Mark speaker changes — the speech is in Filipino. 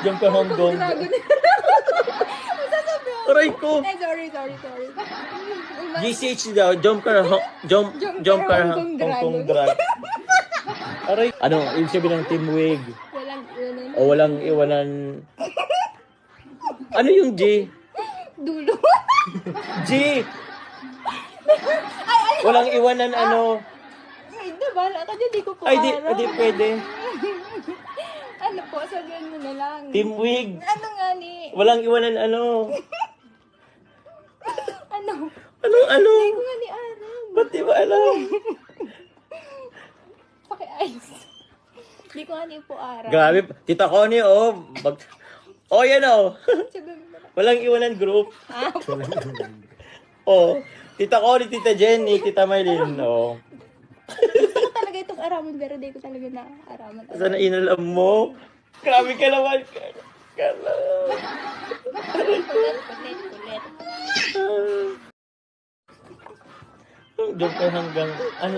Speaker 1: Diyan ka hanggang.
Speaker 2: Dragon. Masasabi ako.
Speaker 1: Aray ko.
Speaker 2: Eh, sorry.
Speaker 1: GCH daw, jump ka
Speaker 2: Hong Kong
Speaker 1: Hong Kong
Speaker 2: Dragon.
Speaker 1: drag. Aray. Ano, ibig sabihin ng teamwig.
Speaker 2: Walang
Speaker 1: O walang iwanan. Ano yung G?
Speaker 2: dulo.
Speaker 1: G! Walang iwanan ano.
Speaker 2: Ay, bala ka dyan, di ko po
Speaker 1: Ay,
Speaker 2: alam.
Speaker 1: di pwede.
Speaker 2: Ano po, sabihin mo na lang.
Speaker 1: Teamwig.
Speaker 2: Ano nga ni?
Speaker 1: Walang iwanan ano.
Speaker 2: Ano?
Speaker 1: Ano?
Speaker 2: Hindi ko nga ni alam.
Speaker 1: Ba't di ba alam?
Speaker 2: Paki-ice. Hindi ko nga ni po alam.
Speaker 1: Grabe. Tita Connie, oh. Yan, oh.
Speaker 2: Sabihin mo na lang.
Speaker 1: Walang iwanan group.
Speaker 2: Ah,
Speaker 1: Oh. Tita Connie, Tita Jenny, Tita Maylin, oh.
Speaker 2: gusto ko talaga itong araman, pero di ko talaga na-araman.
Speaker 1: Sana inalam mo. Grabe ka naman.
Speaker 2: Kulit.
Speaker 1: Diyan ka hanggang, ano